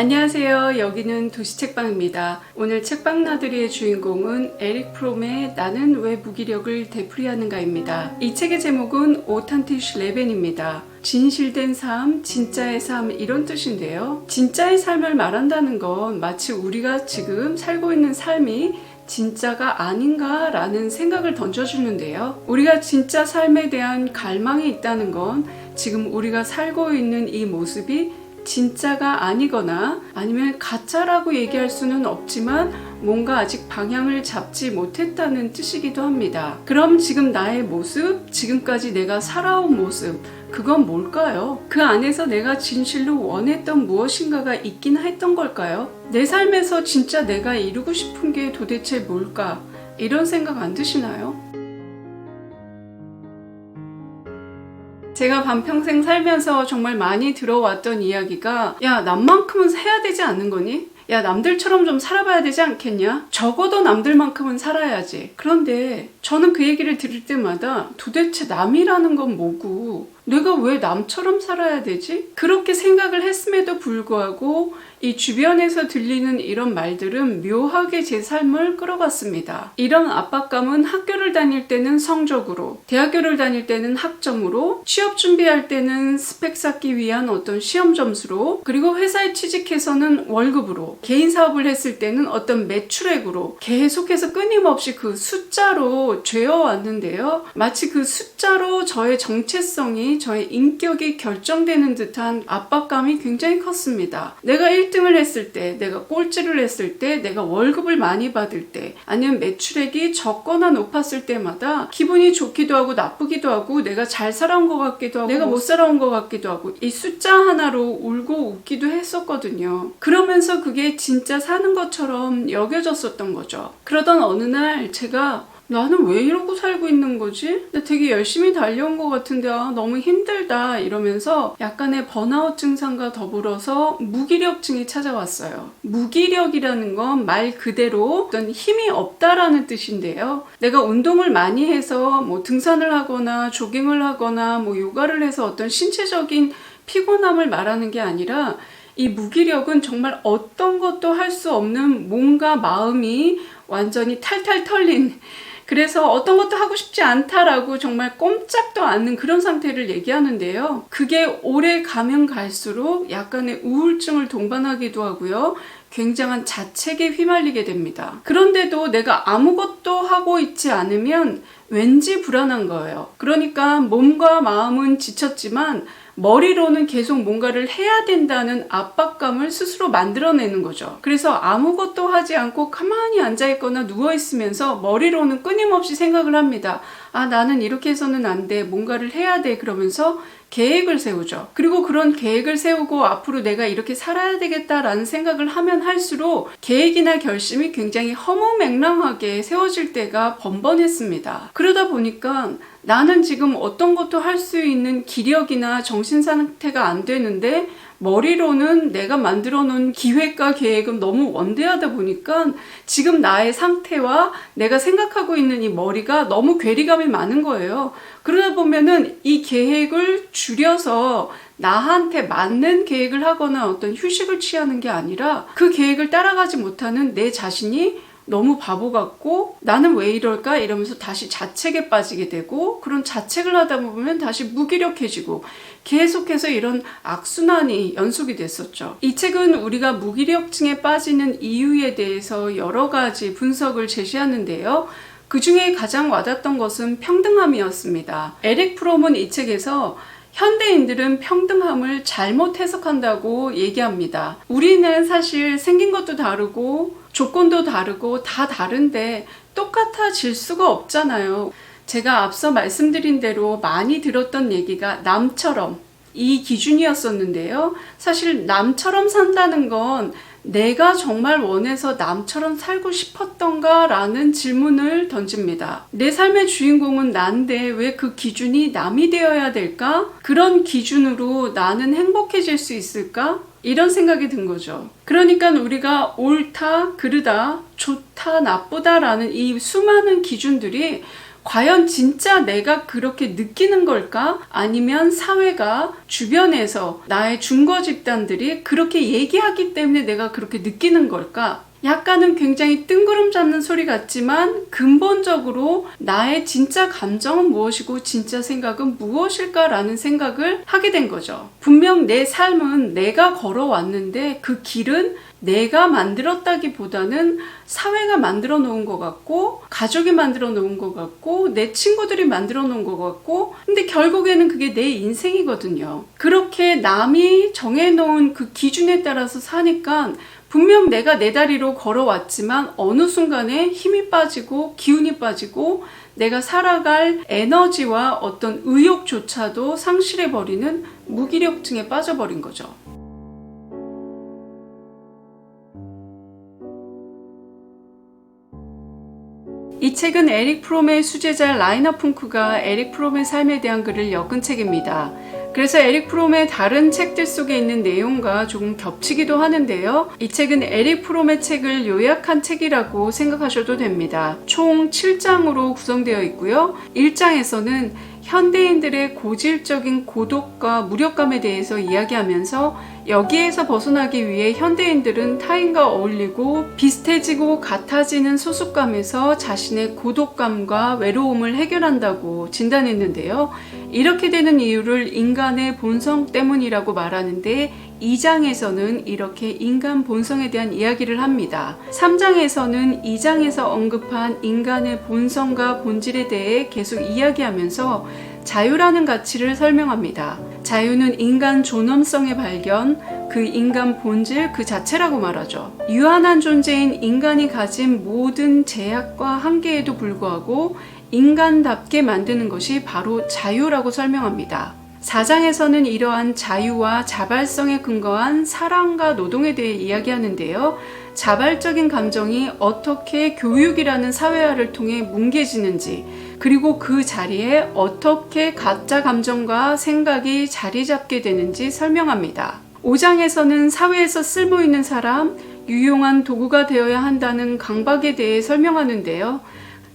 안녕하세요. 여기는 도시책방입니다. 오늘 책방나들이의 주인공은 에릭 프롬의 나는 왜 무기력을 되풀이하는가입니다. 이 책의 제목은 오탄티쉬 레벤입니다. 진실된 삶, 진짜의 삶 이런 뜻인데요. 진짜의 삶을 말한다는 건 마치 우리가 지금 살고 있는 삶이 진짜가 아닌가 라는 생각을 던져주는데요. 우리가 진짜 삶에 대한 갈망이 있다는 건 지금 우리가 살고 있는 이 모습이 진짜가 아니거나 아니면 가짜라고 얘기할 수는 없지만 뭔가 아직 방향을 잡지 못했다는 뜻이기도 합니다. 그럼 지금 나의 모습, 지금까지 내가 살아온 모습, 그건 뭘까요? 그 안에서 내가 진실로 원했던 무엇인가가 있긴 했던 걸까요? 내 삶에서 진짜 내가 이루고 싶은 게 도대체 뭘까? 이런 생각 안 드시나요? 제가 반평생 살면서 정말 많이 들어왔던 이야기가 야, 남만큼은 해야 되지 않는 거니? 야, 남들처럼 좀 살아봐야 되지 않겠냐? 적어도 남들만큼은 살아야지. 그런데 저는 그 얘기를 들을 때마다 도대체 남이라는 건 뭐고 내가 왜 남처럼 살아야 되지? 그렇게 생각을 했음에도 불구하고 이 주변에서 들리는 이런 말들은 묘하게 제 삶을 끌어갔습니다. 이런 압박감은 학교를 다닐 때는 성적으로, 대학교를 다닐 때는 학점으로, 취업 준비할 때는 스펙 쌓기 위한 어떤 시험 점수로, 그리고 회사에 취직해서는 월급으로, 개인 사업을 했을 때는 어떤 매출액으로 계속해서 끊임없이 그 숫자로 죄어왔는데요. 마치 그 숫자로 저의 정체성이, 저의 인격이 결정되는 듯한 압박감이 굉장히 컸습니다. 내가 1등을 했을 때, 내가 꼴찌를 했을 때, 내가 월급을 많이 받을 때, 아니면 매출액이 적거나 높았을 때마다 기분이 좋기도 하고 나쁘기도 하고 내가 잘 살아온 것 같기도 하고 내가 못 살아온 것 같기도 하고 이 숫자 하나로 울고 웃기도 했었거든요. 그러면서 그게 진짜 사는 것처럼 여겨졌었던 거죠. 그러던 어느 날 제가 나는 왜 이러고 살고 있는 거지? 나 되게 열심히 달려온 것 같은데 너무 힘들다 이러면서 약간의 번아웃 증상과 더불어서 무기력증이 찾아왔어요. 무기력이라는 건 말 그대로 어떤 힘이 없다라는 뜻인데요. 내가 운동을 많이 해서 뭐 등산을 하거나 조깅을 하거나 뭐 요가를 해서 어떤 신체적인 피곤함을 말하는 게 아니라 이 무기력은 정말 어떤 것도 할 수 없는 뭔가 마음이 완전히 탈탈 털린, 그래서 어떤 것도 하고 싶지 않다라고 정말 꼼짝도 않는 그런 상태를 얘기하는데요. 그게 오래 가면 갈수록 약간의 우울증을 동반하기도 하고요. 굉장한 자책에 휘말리게 됩니다. 그런데도 내가 아무것도 하고 있지 않으면 왠지 불안한 거예요. 그러니까 몸과 마음은 지쳤지만 머리로는 계속 뭔가를 해야 된다는 압박감을 스스로 만들어내는 거죠. 그래서 아무것도 하지 않고 가만히 앉아있거나 누워있으면서 머리로는 끊임없이 생각을 합니다. 아, 나는 이렇게 해서는 안 돼. 뭔가를 해야 돼. 그러면서 계획을 세우죠. 그리고 그런 계획을 세우고 앞으로 내가 이렇게 살아야 되겠다라는 생각을 하면 할수록 계획이나 결심이 굉장히 허무맹랑하게 세워질 때가 번번했습니다. 그러다 보니까 나는 지금 어떤 것도 할 수 있는 기력이나 정신 상태가 안 되는데 머리로는 내가 만들어 놓은 기획과 계획은 너무 원대하다 보니까 지금 나의 상태와 내가 생각하고 있는 이 머리가 너무 괴리감이 많은 거예요. 그러다 보면은 이 계획을 줄여서 나한테 맞는 계획을 하거나 어떤 휴식을 취하는 게 아니라 그 계획을 따라가지 못하는 내 자신이 너무 바보 같고 나는 왜 이럴까 이러면서 다시 자책에 빠지게 되고, 그런 자책을 하다 보면 다시 무기력해지고 계속해서 이런 악순환이 연속이 됐었죠. 이 책은 우리가 무기력증에 빠지는 이유에 대해서 여러 가지 분석을 제시하는데요. 그 중에 가장 와닿았던 것은 평등함이었습니다. 에릭 프롬은 이 책에서 현대인들은 평등함을 잘못 해석한다고 얘기합니다. 우리는 사실 생긴 것도 다르고 조건도 다르고 다 다른데 똑같아질 수가 없잖아요. 제가 앞서 말씀드린 대로 많이 들었던 얘기가 남처럼, 이 기준이었었는데요. 사실 남처럼 산다는 건 내가 정말 원해서 남처럼 살고 싶었던가? 라는 질문을 던집니다. 내 삶의 주인공은 난데 왜 그 기준이 남이 되어야 될까? 그런 기준으로 나는 행복해질 수 있을까? 이런 생각이 든 거죠. 그러니까 우리가 옳다, 그르다, 좋다, 나쁘다라는 이 수많은 기준들이 과연 진짜 내가 그렇게 느끼는 걸까? 아니면 사회가 주변에서 나의 중거 집단들이 그렇게 얘기하기 때문에 내가 그렇게 느끼는 걸까? 약간은 굉장히 뜬구름 잡는 소리 같지만 근본적으로 나의 진짜 감정은 무엇이고 진짜 생각은 무엇일까라는 생각을 하게 된 거죠. 분명 내 삶은 내가 걸어왔는데 그 길은 내가 만들었다기보다는 사회가 만들어 놓은 것 같고 가족이 만들어 놓은 것 같고 내 친구들이 만들어 놓은 것 같고 근데 결국에는 그게 내 인생이거든요. 그렇게 남이 정해놓은 그 기준에 따라서 사니까 분명 내가 내 다리로 걸어왔지만 어느 순간에 힘이 빠지고 기운이 빠지고 내가 살아갈 에너지와 어떤 의욕조차도 상실해버리는 무기력증에 빠져버린 거죠. 이 책은 에릭 프롬의 수제자 라이너 풍크가 에릭 프롬의 삶에 대한 글을 엮은 책입니다. 그래서 에릭 프롬의 다른 책들 속에 있는 내용과 조금 겹치기도 하는데요. 이 책은 에릭 프롬의 책을 요약한 책이라고 생각하셔도 됩니다. 총 7장으로 구성되어 있고요. 1장에서는 현대인들의 고질적인 고독과 무력감에 대해서 이야기하면서 여기에서 벗어나기 위해 현대인들은 타인과 어울리고 비슷해지고 같아지는 소속감에서 자신의 고독감과 외로움을 해결한다고 진단했는데요. 이렇게 되는 이유를 인간의 본성 때문이라고 말하는데 2장에서는 이렇게 인간 본성에 대한 이야기를 합니다. 3장에서는 2장에서 언급한 인간의 본성과 본질에 대해 계속 이야기하면서 자유라는 가치를 설명합니다. 자유는 인간 존엄성의 발견, 그 인간 본질 그 자체라고 말하죠. 유한한 존재인 인간이 가진 모든 제약과 한계에도 불구하고 인간답게 만드는 것이 바로 자유라고 설명합니다. 4장에서는 이러한 자유와 자발성에 근거한 사랑과 노동에 대해 이야기하는데요. 자발적인 감정이 어떻게 교육이라는 사회화를 통해 뭉개지는지, 그리고 그 자리에 어떻게 가짜 감정과 생각이 자리 잡게 되는지 설명합니다. 5장에서는 사회에서 쓸모있는 사람, 유용한 도구가 되어야 한다는 강박에 대해 설명하는데요.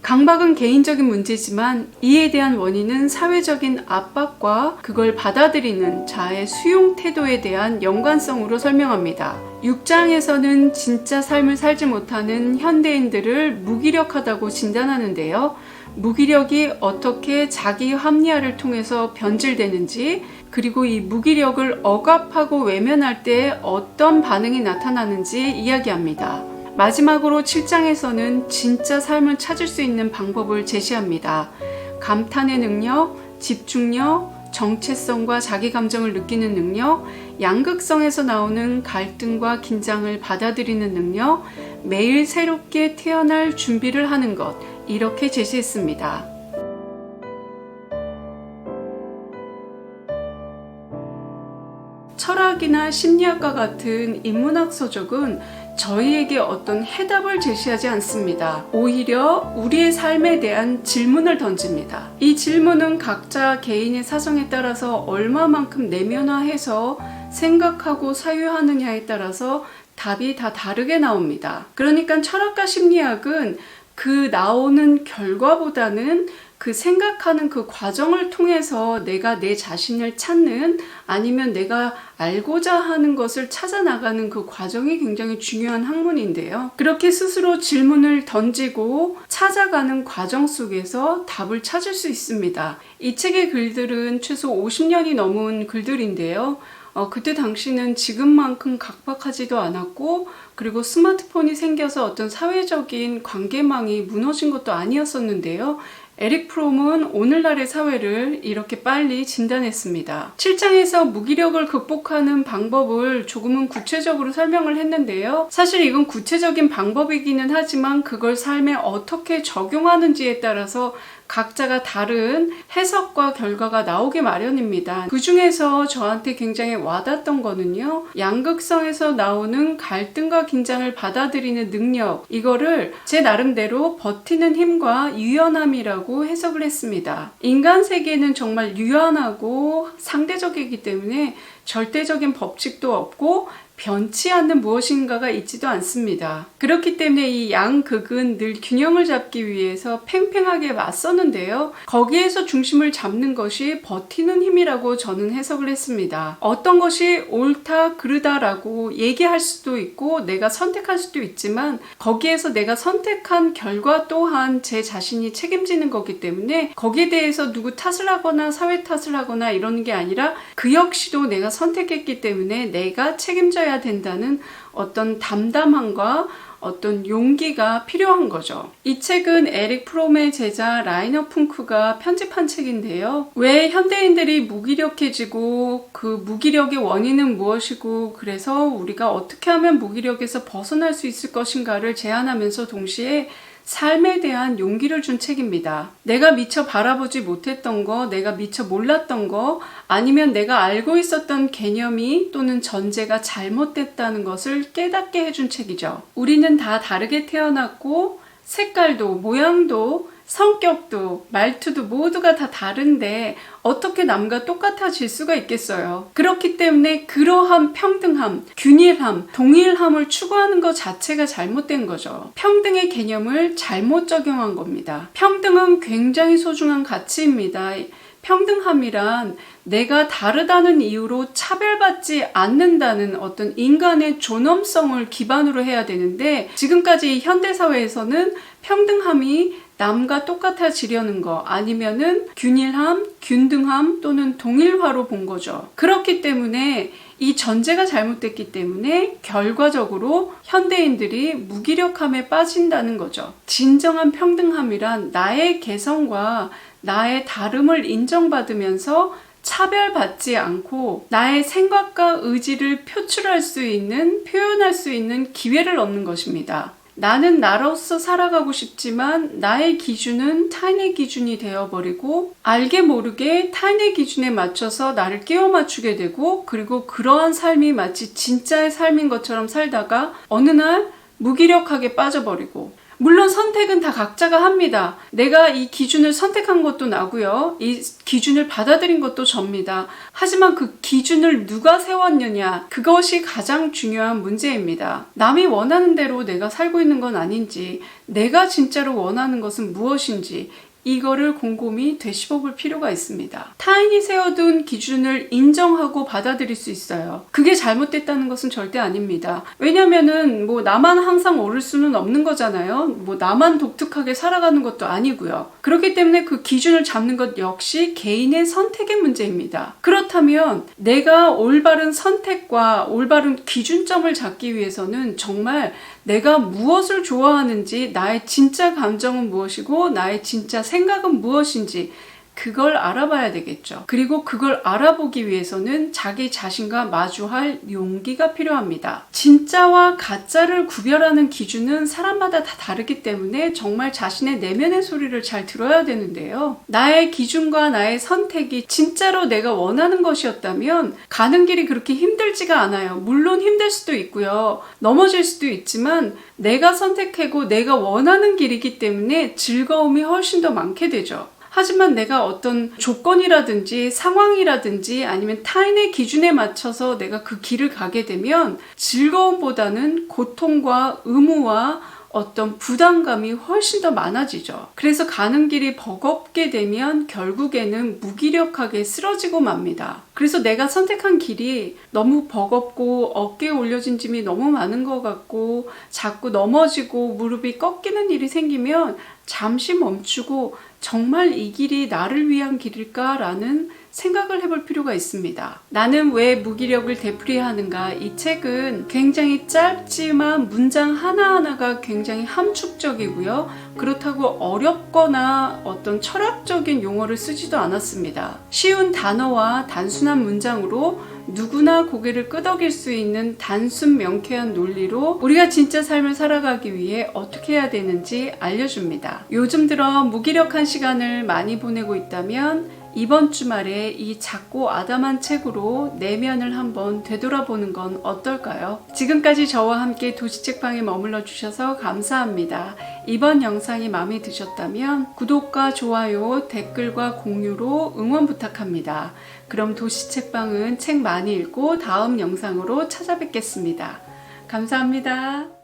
강박은 개인적인 문제지만 이에 대한 원인은 사회적인 압박과 그걸 받아들이는 자의 수용 태도에 대한 연관성으로 설명합니다. 6장에서는 진짜 삶을 살지 못하는 현대인들을 무기력하다고 진단하는데요. 무기력이 어떻게 자기 합리화를 통해서 변질되는지, 그리고 이 무기력을 억압하고 외면할 때 어떤 반응이 나타나는지 이야기합니다. 마지막으로 7장에서는 진짜 삶을 찾을 수 있는 방법을 제시합니다. 감탄의 능력, 집중력, 정체성과 자기 감정을 느끼는 능력, 양극성에서 나오는 갈등과 긴장을 받아들이는 능력, 매일 새롭게 태어날 준비를 하는 것, 이렇게 제시했습니다. 철학이나 심리학과 같은 인문학 서적은 저희에게 어떤 해답을 제시하지 않습니다. 오히려 우리의 삶에 대한 질문을 던집니다. 이 질문은 각자 개인의 사정에 따라서 얼마만큼 내면화해서 생각하고 사유하느냐에 따라서 답이 다 다르게 나옵니다. 그러니까 철학과 심리학은 그 나오는 결과보다는 그 생각하는 그 과정을 통해서 내가 내 자신을 찾는, 아니면 내가 알고자 하는 것을 찾아나가는 그 과정이 굉장히 중요한 학문인데요. 그렇게 스스로 질문을 던지고 찾아가는 과정 속에서 답을 찾을 수 있습니다. 이 책의 글들은 최소 50년이 넘은 글들인데요. 그때 당시는 지금만큼 각박하지도 않았고, 그리고 스마트폰이 생겨서 어떤 사회적인 관계망이 무너진 것도 아니었었는데요. 에릭 프롬은 오늘날의 사회를 이렇게 빨리 진단했습니다. 7장에서 무기력을 극복하는 방법을 조금은 구체적으로 설명을 했는데요. 사실 이건 구체적인 방법이기는 하지만 그걸 삶에 어떻게 적용하는지에 따라서 각자가 다른 해석과 결과가 나오기 마련입니다. 그 중에서 저한테 굉장히 와닿았던 거는요, 양극성에서 나오는 갈등과 긴장을 받아들이는 능력, 이거를 제 나름대로 버티는 힘과 유연함이라고 해석을 했습니다. 인간 세계는 정말 유연하고 상대적이기 때문에 절대적인 법칙도 없고 변치 않는 무엇인가가 있지도 않습니다. 그렇기 때문에 이 양극은 늘 균형을 잡기 위해서 팽팽하게 맞섰는데요. 거기에서 중심을 잡는 것이 버티는 힘이라고 저는 해석을 했습니다. 어떤 것이 옳다 그르다라고 얘기할 수도 있고 내가 선택할 수도 있지만 거기에서 내가 선택한 결과 또한 제 자신이 책임지는 거기 때문에 거기에 대해서 누구 탓을 하거나 사회 탓을 하거나 이러는 게 아니라 그 역시도 내가 선택했기 때문에 내가 책임져야 된다는 어떤 담담함과 어떤 용기가 필요한 거죠. 이 책은 에릭 프롬의 제자 라이너 풍크가 편집한 책인데요. 왜 현대인들이 무기력해지고 그 무기력의 원인은 무엇이고 그래서 우리가 어떻게 하면 무기력에서 벗어날 수 있을 것인가를 제안하면서 동시에 삶에 대한 용기를 준 책입니다. 내가 미처 바라보지 못했던 거, 내가 미처 몰랐던 거, 아니면 내가 알고 있었던 개념이 또는 전제가 잘못됐다는 것을 깨닫게 해준 책이죠. 우리는 다 다르게 태어났고 색깔도 모양도 성격도 말투도 모두가 다 다른데 어떻게 남과 똑같아질 수가 있겠어요. 그렇기 때문에 그러한 평등함, 균일함, 동일함을 추구하는 것 자체가 잘못된 거죠. 평등의 개념을 잘못 적용한 겁니다. 평등은 굉장히 소중한 가치입니다. 평등함이란 내가 다르다는 이유로 차별받지 않는다는 어떤 인간의 존엄성을 기반으로 해야 되는데 지금까지 현대사회에서는 평등함이 남과 똑같아지려는 거 아니면은 균일함, 균등함 또는 동일화로 본 거죠. 그렇기 때문에 이 전제가 잘못됐기 때문에 결과적으로 현대인들이 무기력함에 빠진다는 거죠. 진정한 평등함이란 나의 개성과 나의 다름을 인정받으면서 차별받지 않고 나의 생각과 의지를 표출할 수 있는, 표현할 수 있는 기회를 얻는 것입니다. 나는 나로서 살아가고 싶지만 나의 기준은 타인의 기준이 되어버리고 알게 모르게 타인의 기준에 맞춰서 나를 끼워 맞추게 되고 그리고 그러한 삶이 마치 진짜의 삶인 것처럼 살다가 어느 날 무기력하게 빠져버리고 물론 선택은 다 각자가 합니다. 내가 이 기준을 선택한 것도 나고요. 이 기준을 받아들인 것도 접니다. 하지만 그 기준을 누가 세웠느냐 그것이 가장 중요한 문제입니다. 남이 원하는 대로 내가 살고 있는 건 아닌지 내가 진짜로 원하는 것은 무엇인지 이거를 곰곰이 되씹어볼 필요가 있습니다. 타인이 세워둔 기준을 인정하고 받아들일 수 있어요. 그게 잘못됐다는 것은 절대 아닙니다. 왜냐면은 나만 항상 옳을 수는 없는 거잖아요. 나만 독특하게 살아가는 것도 아니고요. 그렇기 때문에 그 기준을 잡는 것 역시 개인의 선택의 문제입니다. 그렇다면 내가 올바른 선택과 올바른 기준점을 잡기 위해서는 정말 내가 무엇을 좋아하는지, 나의 진짜 감정은 무엇이고 나의 진짜 생각은 무엇인지 그걸 알아봐야 되겠죠. 그리고 그걸 알아보기 위해서는 자기 자신과 마주할 용기가 필요합니다. 진짜와 가짜를 구별하는 기준은 사람마다 다 다르기 때문에 정말 자신의 내면의 소리를 잘 들어야 되는데요. 나의 기준과 나의 선택이 진짜로 내가 원하는 것이었다면 가는 길이 그렇게 힘들지가 않아요. 물론 힘들 수도 있고요. 넘어질 수도 있지만 내가 선택하고 내가 원하는 길이기 때문에 즐거움이 훨씬 더 많게 되죠. 하지만 내가 어떤 조건이라든지 상황이라든지 아니면 타인의 기준에 맞춰서 내가 그 길을 가게 되면 즐거움보다는 고통과 의무와 어떤 부담감이 훨씬 더 많아지죠. 그래서 가는 길이 버겁게 되면 결국에는 무기력하게 쓰러지고 맙니다. 그래서 내가 선택한 길이 너무 버겁고 어깨에 올려진 짐이 너무 많은 것 같고 자꾸 넘어지고 무릎이 꺾이는 일이 생기면 잠시 멈추고 정말 이 길이 나를 위한 길일까라는 생각을 해볼 필요가 있습니다. 나는 왜 무기력을 되풀이하는가? 이 책은 굉장히 짧지만 문장 하나하나가 굉장히 함축적이고요. 그렇다고 어렵거나 어떤 철학적인 용어를 쓰지도 않았습니다. 쉬운 단어와 단순한 문장으로 누구나 고개를 끄덕일 수 있는 단순 명쾌한 논리로 우리가 진짜 삶을 살아가기 위해 어떻게 해야 되는지 알려줍니다. 요즘 들어 무기력한 시간을 많이 보내고 있다면 이번 주말에 이 작고 아담한 책으로 내면을 한번 되돌아보는 건 어떨까요? 지금까지 저와 함께 도시책방에 머물러 주셔서 감사합니다. 이번 영상이 마음에 드셨다면 구독과 좋아요, 댓글과 공유로 응원 부탁합니다. 그럼 도시책방은 책 많이 읽고 다음 영상으로 찾아뵙겠습니다. 감사합니다.